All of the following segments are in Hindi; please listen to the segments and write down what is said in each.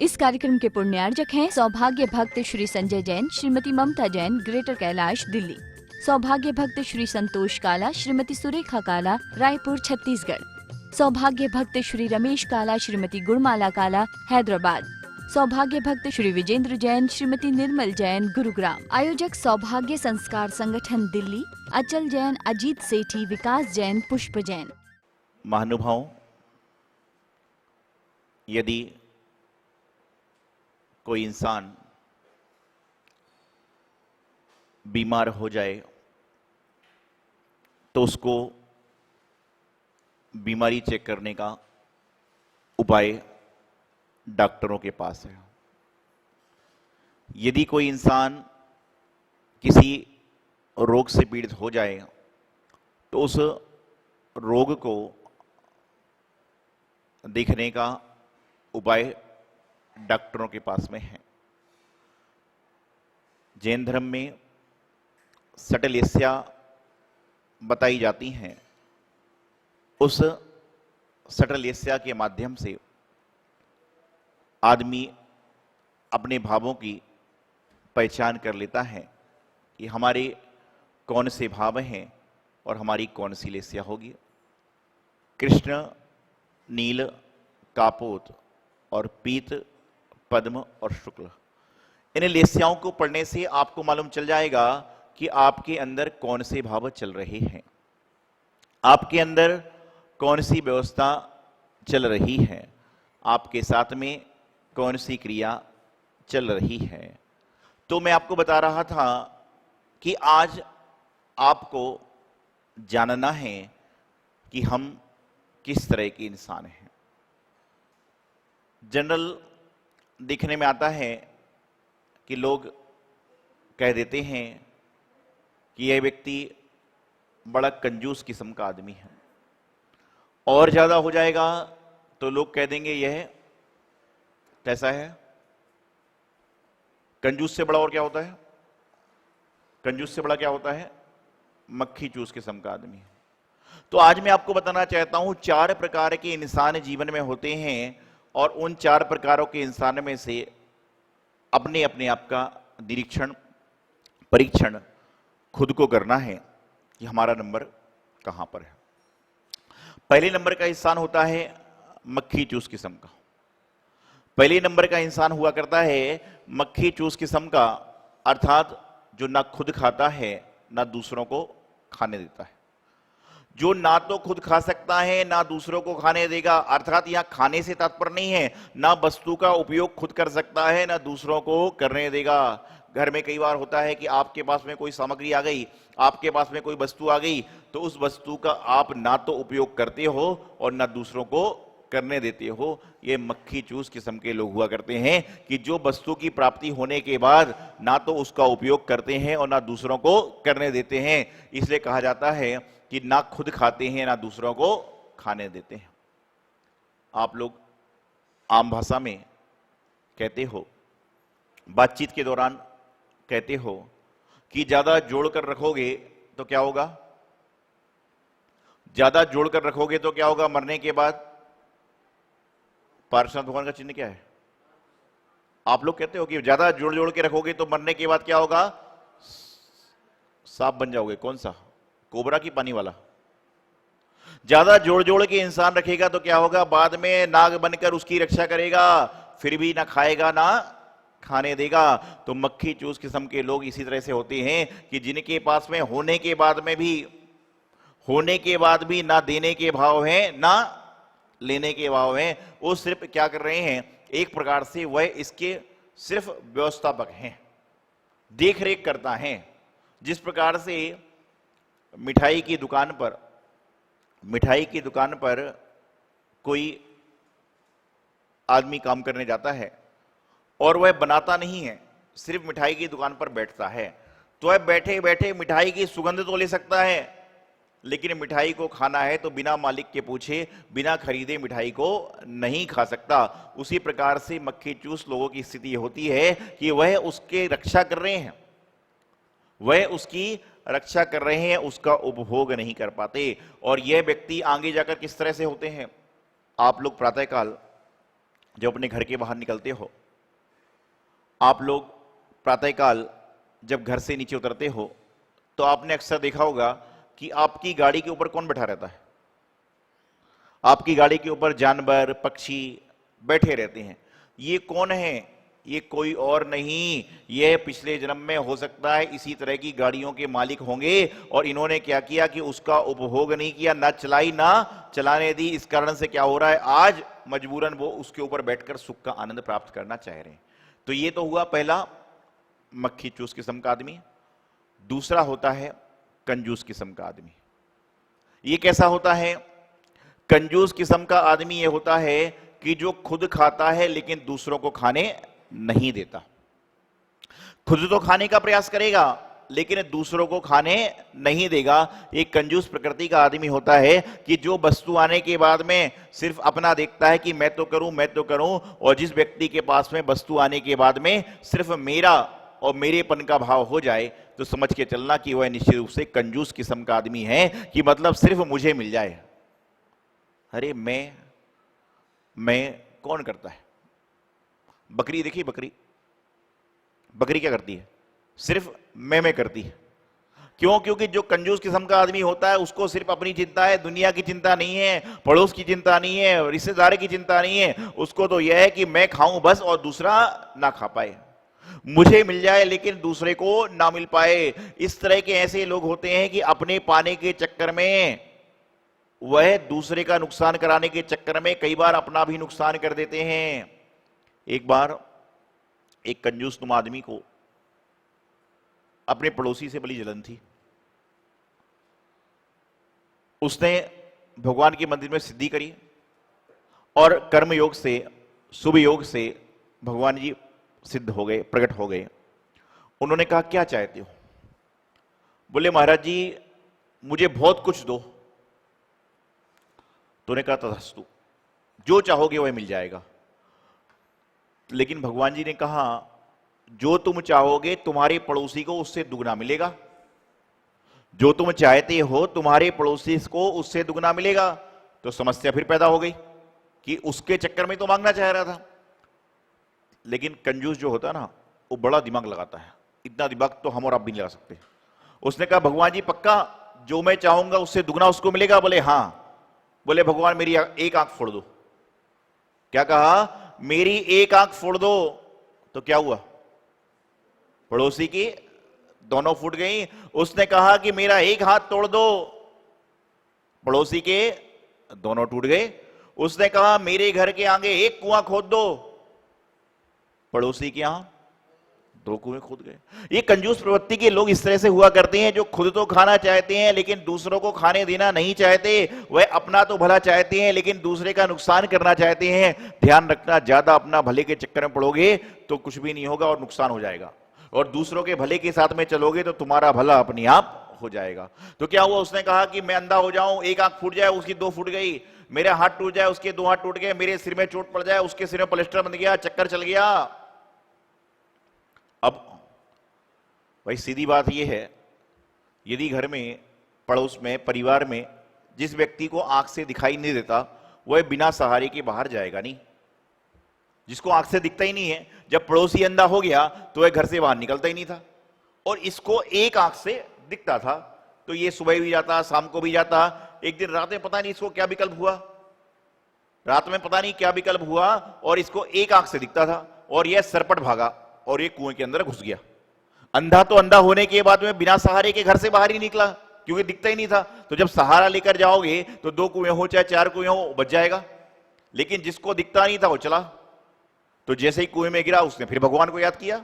इस कार्यक्रम के पुण्यार्जक हैं सौभाग्य भक्त श्री संजय जैन, श्रीमती ममता जैन, ग्रेटर कैलाश, दिल्ली। सौभाग्य भक्त श्री संतोष काला, श्रीमती सुरेखा काला, रायपुर, छत्तीसगढ़। सौभाग्य भक्त श्री रमेश काला, श्रीमती गुणमाला काला, हैदराबाद। सौभाग्य भक्त श्री विजेंद्र जैन, श्रीमती निर्मल जैन, गुरुग्राम। आयोजक सौभाग्य संस्कार संगठन, दिल्ली। अचल जैन, अजीत सेठी, विकास जैन, पुष्प जैन। महानुभाव, यदि कोई इंसान बीमार हो जाए तो उसको बीमारी चेक करने का उपाय डॉक्टरों के पास है। यदि कोई इंसान किसी रोग से पीड़ित हो जाए तो उस रोग को देखने का उपाय डॉक्टरों के पास में है। जैन धर्म में सटलेस्या बताई जाती हैं। उस सटलेस्या के माध्यम से आदमी अपने भावों की पहचान कर लेता है कि हमारे कौन से भाव हैं और हमारी कौन सी लेस्या होगी। कृष्ण, नील, कापोत और पीत, पद्म और शुक्ल, इन लेस्याओं को पढ़ने से आपको मालूम चल जाएगा कि आपके अंदर कौन से भाव चल रहे हैं, आपके अंदर कौन सी व्यवस्था चल रही है, आपके साथ में कौन सी क्रिया चल रही है। तो मैं आपको बता रहा था कि आज आपको जानना है कि हम किस तरह के इंसान हैं। जनरल दिखने में आता है कि लोग कह देते हैं कि यह व्यक्ति बड़ा कंजूस किस्म का आदमी है, और ज्यादा हो जाएगा तो लोग कह देंगे यह कैसा है। कंजूस से बड़ा और क्या होता है? कंजूस से बड़ा क्या होता है? मक्खी चूस किस्म का आदमी है। तो आज मैं आपको बताना चाहता हूं 4 प्रकार के इंसान जीवन में होते हैं, और उन 4 प्रकारों के इंसान में से अपने अपने आप का निरीक्षण, परीक्षण खुद को करना है कि हमारा नंबर कहां पर है। पहले नंबर का इंसान होता है मक्खी चूस किस्म का। पहले नंबर का इंसान हुआ करता है मक्खी चूस किस्म का, अर्थात जो ना खुद खाता है ना दूसरों को खाने देता है। जो ना तो खुद खा सकता है ना दूसरों को खाने देगा, अर्थात यहां खाने से तात्पर्य नहीं है, ना वस्तु का उपयोग खुद कर सकता है ना दूसरों को करने देगा। घर में कई बार होता है कि आपके पास में कोई सामग्री आ गई, आपके पास में कोई वस्तु आ गई, तो उस वस्तु का आप ना तो उपयोग करते हो और ना दूसरों को करने देते हो। ये मक्खी चूस किस्म के लोग हुआ करते हैं कि जो वस्तु की प्राप्ति होने के बाद ना तो उसका उपयोग करते हैं और ना दूसरों को करने देते हैं। इसलिए कहा जाता है कि ना खुद खाते हैं ना दूसरों को खाने देते हैं। आप लोग आम भाषा में कहते हो, बातचीत के दौरान कहते हो कि ज्यादा जोड़कर रखोगे तो क्या होगा? ज्यादा जोड़कर रखोगे तो क्या होगा? मरने के बाद पार्श्वनाथ भगवान का चिन्ह क्या है? आप लोग कहते हो कि ज्यादा जोड़ जोड़ के रखोगे तो मरने के बाद क्या होगा? सांप बन जाओगे। कौन सा? कोबरा की पानी वाला? ज्यादा जोड़ जोड़ के इंसान रखेगा तो क्या होगा? बाद में नाग बनकर उसकी रक्षा करेगा, फिर भी ना खाएगा ना खाने देगा। तो मक्खी चूस किस्म के लोग इसी तरह से होते हैं कि जिनके पास में होने के बाद भी ना देने के भाव हैं ना लेने के भाव हैं। वो सिर्फ क्या कर रहे हैं? एक प्रकार से वह इसके सिर्फ व्यवस्थापक हैं, देख रेख करता है। जिस प्रकार से मिठाई की दुकान पर कोई आदमी काम करने जाता है और वह बनाता नहीं है, सिर्फ मिठाई की दुकान पर बैठता है, तो वह बैठे बैठे मिठाई की सुगंध तो ले सकता है, लेकिन मिठाई को खाना है तो बिना मालिक के पूछे, बिना खरीदे मिठाई को नहीं खा सकता। उसी प्रकार से मक्खी चूस लोगों की स्थिति होती है कि वह उसके रक्षा कर रहे हैं, उसका उपभोग नहीं कर पाते। और यह व्यक्ति आगे जाकर किस तरह से होते हैं? आप लोग प्रातःकाल जब अपने घर के बाहर निकलते हो, आप लोग प्रातःकाल जब घर से नीचे उतरते हो तो आपने अक्सर देखा होगा कि आपकी गाड़ी के ऊपर कौन बैठा रहता है? आपकी गाड़ी के ऊपर जानवर, पक्षी बैठे रहते हैं। ये कौन है? ये कोई और नहीं, ये पिछले जन्म में हो सकता है इसी तरह की गाड़ियों के मालिक होंगे और इन्होंने क्या किया कि उसका उपभोग नहीं किया, ना चलाई ना चलाने दी। इस कारण से क्या हो रहा है, आज मजबूरन वो उसके ऊपर बैठकर सुख का आनंद प्राप्त करना चाह रहे हैं। तो ये तो हुआ पहला मक्खी चूस किस्म का आदमी। दूसरा होता है कंजूस किस्म का आदमी। ये कैसा होता है? कंजूस किस्म का आदमी ये होता है कि जो खुद खाता है लेकिन दूसरों को खाने नहीं देता। खुद तो खाने का प्रयास करेगा लेकिन दूसरों को खाने नहीं देगा। एक कंजूस प्रकृति का आदमी होता है कि जो वस्तु आने के बाद में सिर्फ अपना देखता है कि मैं तो करूं, मैं तो करूं, और जिस व्यक्ति के पास में वस्तु आने के बाद में सिर्फ मेरा और मेरेपन का भाव हो जाए तो समझ के चलना कि वह निश्चित रूप से कंजूस किस्म का आदमी है, कि मतलब सिर्फ मुझे मिल जाए। अरे मैं कौन करता है? बकरी देखी, बकरी क्या करती है? सिर्फ मैं करती है। क्यों? क्योंकि जो कंजूस किस्म का आदमी होता है उसको सिर्फ अपनी चिंता है, दुनिया की चिंता नहीं है, पड़ोस की चिंता नहीं है, रिश्तेदार की चिंता नहीं है। उसको तो यह है कि मैं खाऊं बस और दूसरा ना खा पाए, मुझे मिल जाए लेकिन दूसरे को ना मिल पाए। इस तरह के ऐसे लोग होते हैं कि अपने पाने के चक्कर में वह दूसरे का नुकसान कराने के चक्कर में कई बार अपना भी नुकसान कर देते हैं। एक बार एक कंजूस तुम आदमी को अपने पड़ोसी से बड़ी जलन थी। उसने भगवान के मंदिर में सिद्धि करी और कर्म योग से, शुभ योग से भगवान जी सिद्ध हो गए, प्रकट हो गए। उन्होंने कहा क्या चाहते हो? बोले महाराज जी मुझे बहुत कुछ दो। तो उन्होंने कहा तथास्तु, जो चाहोगे वह मिल जाएगा। लेकिन भगवान जी ने कहा जो तुम चाहोगे तुम्हारे पड़ोसी को उससे दुगना मिलेगा, जो तुम चाहते हो तुम्हारे पड़ोसी को उससे दुगना मिलेगा। तो समस्या फिर पैदा हो गई कि उसके चक्कर में तो मांगना चाह रहा था, लेकिन कंजूस जो होता है ना वो बड़ा दिमाग लगाता है। इतना दिमाग तो हम और आप भी नहीं लगा सकते। उसने कहा भगवान जी पक्का जो मैं चाहूंगा उससे दुगना उसको मिलेगा? बोले हाँ। बोले भगवान मेरी एक आंख फोड़ दो। क्या कहा? मेरी एक आंख फोड़ दो। तो क्या हुआ? पड़ोसी की दोनों फूट गई। उसने कहा कि मेरा एक हाथ तोड़ दो। पड़ोसी के दोनों टूट गए। उसने कहा मेरे घर के आगे एक कुआं खोद दो। पड़ोसी के यहां दो कुएं खोद गए। ये कंजूस प्रवृत्ति के लोग इस तरह से हुआ करते हैं, जो खुद तो खाना चाहते हैं लेकिन दूसरों को खाने देना नहीं चाहते। वह अपना तो भला चाहते हैं लेकिन दूसरे का नुकसान करना चाहते हैं। ध्यान रखना, ज्यादा अपना भले के चक्कर में पड़ोगे तो कुछ भी नहीं होगा और नुकसान हो जाएगा, और दूसरों के भले के साथ में चलोगे तो तुम्हारा भला अपने आप हो जाएगा। तो क्या हुआ? उसने कहा कि मैं अंधा हो जाऊं, एक आंख फूट जाए, उसकी दो फूट गई। मेरा हाथ टूट जाए, उसके दो हाथ टूट गए। मेरे सिर में चोट पड़ जाए, उसके सिर में प्लास्टर बन गया, चक्कर चल गया। अब भाई सीधी बात यह है, यदि घर में, पड़ोस में, परिवार में जिस व्यक्ति को आंख से दिखाई नहीं देता वह बिना सहारे के बाहर जाएगा नहीं। जिसको आंख से दिखता ही नहीं है, जब पड़ोसी अंधा हो गया तो वह घर से बाहर निकलता ही नहीं था। और इसको एक आंख से दिखता था तो ये सुबह भी जाता, शाम को भी जाता। एक दिन रात में पता नहीं इसको क्या विकल्प हुआ, रात में पता नहीं क्या विकल्प हुआ और इसको एक आंख से दिखता था और यह सरपट भागा और ये कुएं के अंदर घुस गया। अंधा तो अंधा होने के बाद में बिना सहारे के घर से बाहर ही निकला क्योंकि दिखता ही नहीं था। तो जब सहारा लेकर जाओगे तो दो कुएं हो चाहे चार कुएं हो बच जाएगा, लेकिन जिसको दिखता नहीं था वो चला। तो जैसे ही कुएं में गिरा उसने फिर भगवान को याद किया।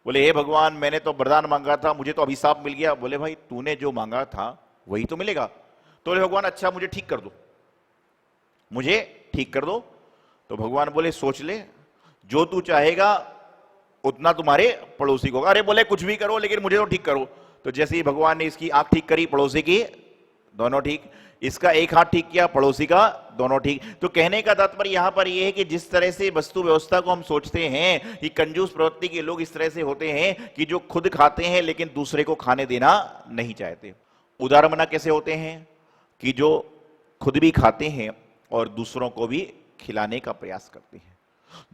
बोले हे भगवान मैंने तो वरदान मांगा था, मुझे तो अभिशाप मिल गया। बोले भाई तूने जो मांगा था वही तो मिलेगा। तो बोले भगवान अच्छा मुझे ठीक कर दो, मुझे ठीक कर दो। तो भगवान बोले सोच ले, जो तू चाहेगा उतना तुम्हारे पड़ोसी को। अरे बोले कुछ भी करो लेकिन मुझे तो ठीक करो। तो जैसे ही भगवान ने इसकी आंख ठीक करी, पड़ोसी की दोनों ठीक, इसका एक हाथ ठीक किया, पड़ोसी का दोनों ठीक। तो कहने का तात्पर्य यहां पर यह है कि जिस तरह से वस्तु व्यवस्था को हम सोचते हैं कि कंजूस प्रवृत्ति के लोग इस तरह से होते हैं कि जो खुद खाते हैं लेकिन दूसरे को खाने देना नहीं चाहते। उदारमना कैसे होते हैं कि जो खुद भी खाते हैं और दूसरों को भी खिलाने का प्रयास करते हैं।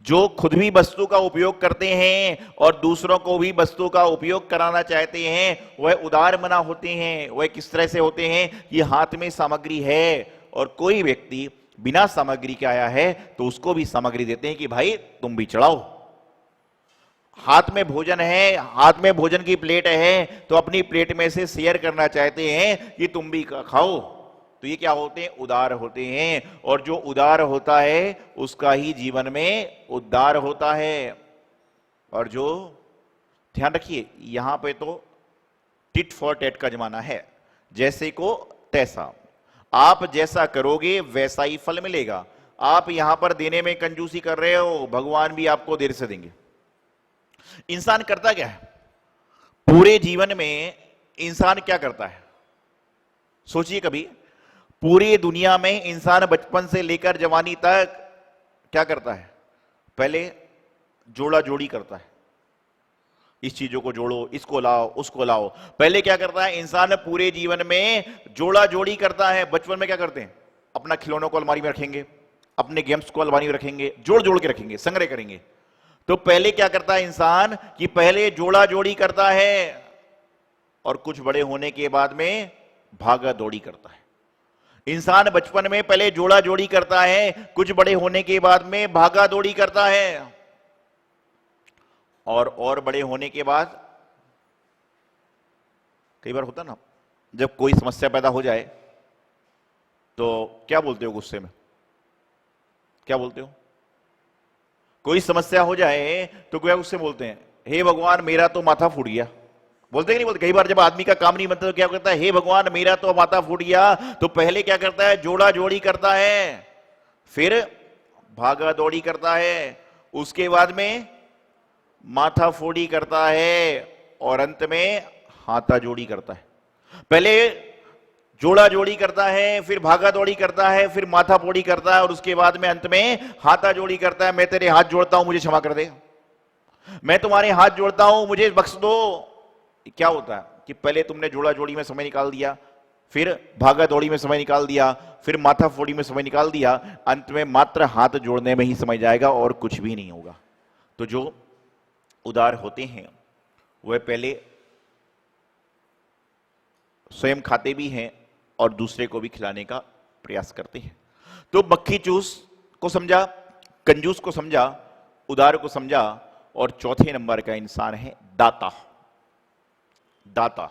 जो खुद भी वस्तु का उपयोग करते हैं और दूसरों को भी वस्तु का उपयोग कराना चाहते हैं, वह उदार मना होते हैं। वह किस तरह से होते हैं कि हाथ में सामग्री है और कोई व्यक्ति बिना सामग्री के आया है तो उसको भी सामग्री देते हैं कि भाई तुम भी चढ़ाओ। हाथ में भोजन है, हाथ में भोजन की प्लेट है तो अपनी प्लेट में से शेयर करना चाहते हैं कि तुम भी खाओ। तो ये क्या होते हैं? उदार होते हैं। और जो उदार होता है उसका ही जीवन में उद्धार होता है। और जो, ध्यान रखिए, यहां पे तो टिट फॉर टैट का जमाना है, जैसे को तैसा। आप जैसा करोगे वैसा ही फल मिलेगा। आप यहां पर देने में कंजूसी कर रहे हो, भगवान भी आपको देर से देंगे। इंसान करता क्या है पूरे जीवन में? इंसान क्या करता है सोचिए कभी। पूरी दुनिया में इंसान बचपन से लेकर जवानी तक क्या करता है? पहले जोड़ा जोड़ी करता है, इस चीजों को जोड़ो, इसको लाओ, उसको लाओ। पहले क्या करता है इंसान? पूरे जीवन में जोड़ा जोड़ी करता है। बचपन में क्या करते हैं? अपना खिलौनों को अलमारी में रखेंगे, अपने गेम्स को अलमारी में रखेंगे, जोड़ जोड़ के रखेंगे, संग्रह करेंगे। तो पहले क्या करता है इंसान कि पहले जोड़ा जोड़ी करता है और कुछ बड़े होने के बाद में भागा दौड़ी करता है। इंसान बचपन में पहले जोड़ा जोड़ी करता है, कुछ बड़े होने के बाद में भागा दौड़ी करता है, और बड़े होने के बाद कई बार होता ना, जब कोई समस्या पैदा हो जाए तो क्या बोलते हो गुस्से में? क्या बोलते हो? कोई समस्या हो जाए तो क्या उससे बोलते हैं? हे भगवान मेरा तो माथा फूट गया। बोलते कि नहीं बोलते? कई बार जब आदमी का काम नहीं बनता तो क्या करता है? हे भगवान मेरा तो माथा फूट गया। तो पहले क्या करता है? जोड़ा जोड़ी करता है, फिर भागा दौड़ी करता है, उसके बाद में माथा फोड़ी करता है और अंत में हाथा जोड़ी करता है। पहले जोड़ा जोड़ी करता है, फिर भागा दौड़ी करता है, फिर माथा फोड़ी करता है और उसके बाद में अंत में हाथा जोड़ी करता है। मैं तेरे हाथ जोड़ता हूं, मुझे क्षमा कर दे। मैं तुम्हारे हाथ जोड़ता हूं, मुझे बख्श दो। क्या होता है कि पहले तुमने जोड़ा जोड़ी में समय निकाल दिया, फिर भागा दौड़ी में समय निकाल दिया, फिर माथा फोड़ी में समय निकाल दिया, अंत में मात्र हाथ जोड़ने में ही समय जाएगा और कुछ भी नहीं होगा। तो जो उदार होते हैं वह पहले स्वयं खाते भी हैं और दूसरे को भी खिलाने का प्रयास करते हैं। तो मक्खी चूस को समझा, कंजूस को समझा, उदार को समझा, और चौथे नंबर का इंसान है दाता। दाता,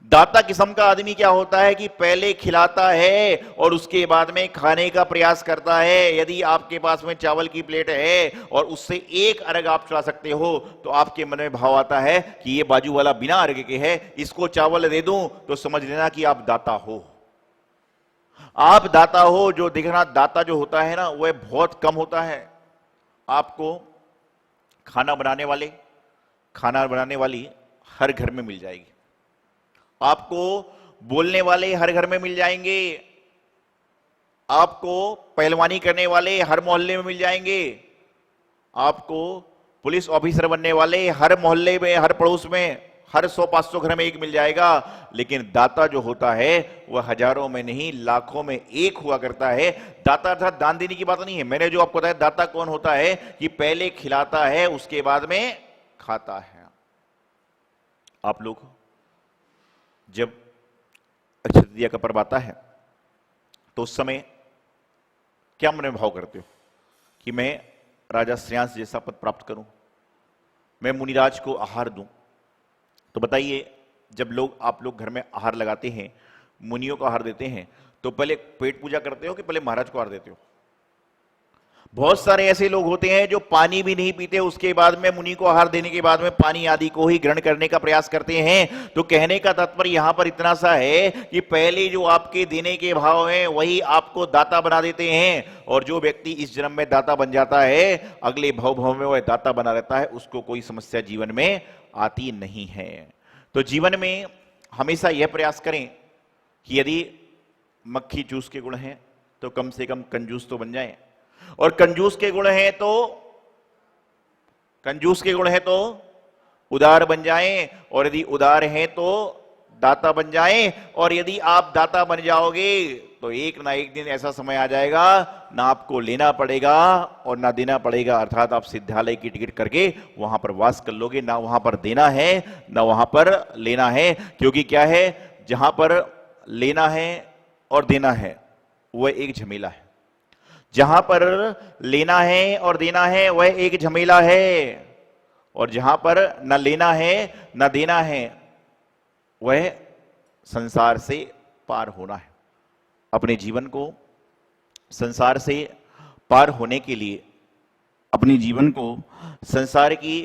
दाता किस्म का आदमी क्या होता है कि पहले खिलाता है और उसके बाद में खाने का प्रयास करता है। यदि आपके पास में चावल की प्लेट है और उससे एक अर्घ आप चला सकते हो तो आपके मन में भाव आता है कि ये बाजू वाला बिना अर्घ के है, इसको चावल दे दूं, तो समझ लेना कि आप दाता हो। आप दाता हो। जो दिखना दाता जो होता है ना, वह बहुत कम होता है। आपको खाना बनाने वाली हर घर में मिल जाएगी, आपको बोलने वाले हर घर में मिल जाएंगे, आपको पहलवानी करने वाले हर मोहल्ले में मिल जाएंगे, आपको पुलिस ऑफिसर बनने वाले हर मोहल्ले में, हर पड़ोस में, हर 100-500 घर में एक मिल जाएगा। लेकिन दाता जो होता है वह हजारों में नहीं लाखों में एक हुआ करता है। दाता अर्थात दान देने की बात नहीं है। मैंने जो आपको बताया दाता कौन होता है कि पहले खिलाता है उसके बाद में खाता है। आप लोग जब अक्षय तृतीया का पर्व आता है तो उस समय क्या मन में भाव करते हो कि मैं राजा श्रेयांश जैसा पद प्राप्त करूं, मैं मुनिराज को आहार दूं? तो बताइए, जब आप लोग घर में आहार लगाते हैं, मुनियों को आहार देते हैं, तो पहले पेट पूजा करते हो कि पहले महाराज को आहार देते हो? बहुत सारे ऐसे लोग होते हैं जो पानी भी नहीं पीते, उसके बाद में मुनि को आहार देने के बाद में पानी आदि को ही ग्रहण करने का प्रयास करते हैं। तो कहने का तात्पर्य यहां पर इतना सा है कि पहले जो आपके देने के भाव हैं वही आपको दाता बना देते हैं। और जो व्यक्ति इस जन्म में दाता बन जाता है, अगले भव में वह दाता बना रहता है, उसको कोई समस्या जीवन में आती नहीं है। तो जीवन में हमेशा यह प्रयास करें कि यदि मक्खी चूस के गुण हैं तो कम से कम कंजूस तो बन जाए, और कंजूस के गुण हैं तो उदार बन जाएं, और यदि उदार हैं तो दाता बन जाएं। और यदि आप दाता बन जाओगे तो एक ना एक दिन ऐसा समय आ जाएगा ना आपको लेना पड़ेगा और ना देना पड़ेगा, अर्थात आप सिद्धालय की टिकट करके वहां पर वास कर लोगे, ना वहां पर देना है ना वहां पर लेना है। क्योंकि क्या है, जहां पर लेना है और देना है वह एक झमेला है, जहां पर लेना है और देना है वह एक झमेला है, और जहां पर न लेना है न देना है वह संसार से पार होना है। अपने जीवन को संसार से पार होने के लिए, अपने जीवन को संसार की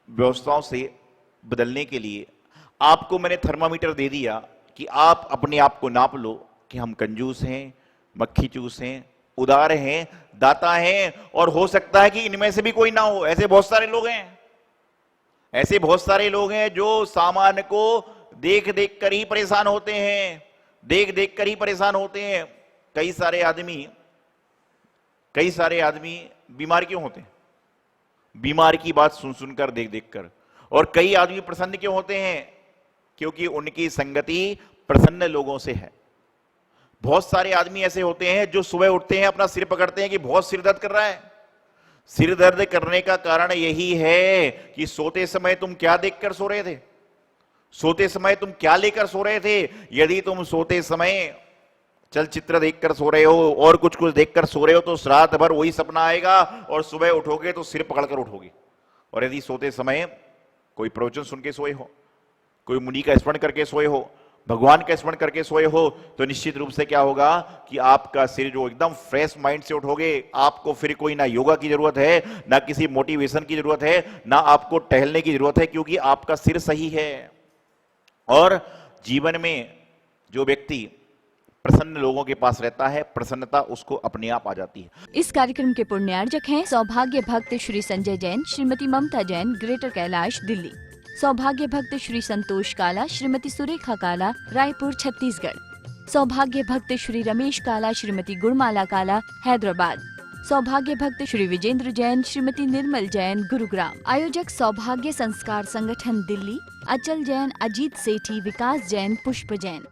व्यवस्थाओं से बदलने के लिए आपको मैंने थर्मामीटर दे दिया कि आप अपने आप को नाप लो कि हम कंजूस हैं, मक्खी चूस हैं, उदार हैं, दाता हैं, और हो सकता है कि इनमें से भी कोई ना हो। ऐसे बहुत सारे लोग हैं, ऐसे बहुत सारे लोग हैं जो सामान को देख देख कर ही परेशान होते हैं, देख देख कर ही परेशान होते हैं। कई सारे आदमी बीमार क्यों होते हैं? बीमार की बात सुन सुनकर, देख देख कर। और कई आदमी प्रसन्न क्यों होते हैं? क्योंकि उनकी संगति प्रसन्न लोगों से है। बहुत सारे आदमी ऐसे होते हैं जो सुबह उठते हैं, अपना सिर पकड़ते हैं कि बहुत सिर दर्द कर रहा है। सिर दर्द करने का कारण यही है कि सोते समय तुम क्या देखकर सो रहे थे, सोते समय तुम क्या लेकर सो रहे थे। यदि तुम सोते समय चलचित्र देखकर सो रहे हो और कुछ कुछ देखकर सो रहे हो तो रात भर वही सपना आएगा और सुबह उठोगे तो सिर पकड़कर उठोगे। और यदि सोते समय कोई प्रवचन सुन के सोए हो, कोई मुनि का स्मरण करके सोए हो, भगवान का स्मरण करके सोए हो, तो निश्चित रूप से क्या होगा कि आपका सिर जो एकदम फ्रेश माइंड से उठोगे। आपको फिर कोई ना योगा की जरूरत है, ना किसी मोटिवेशन की जरूरत है, ना आपको टहलने की जरूरत है, क्योंकि आपका सिर सही है। और जीवन में जो व्यक्ति प्रसन्न लोगों के पास रहता है, प्रसन्नता उसको अपने आप आ जाती है। इस कार्यक्रम के पुण्यार्जक हैं सौभाग्य भक्त श्री संजय जैन, श्रीमती ममता जैन, ग्रेटर कैलाश, दिल्ली। सौभाग्य भक्त श्री संतोष काला, श्रीमती सुरेखा काला, रायपुर, छत्तीसगढ़। सौभाग्य भक्त श्री रमेश काला, श्रीमती गुणमाला काला, हैदराबाद। सौभाग्य भक्त श्री विजेंद्र जैन, श्रीमती निर्मल जैन, गुरुग्राम। आयोजक सौभाग्य संस्कार संगठन, दिल्ली। अचल जैन, अजीत सेठी, विकास जैन, पुष्प जैन।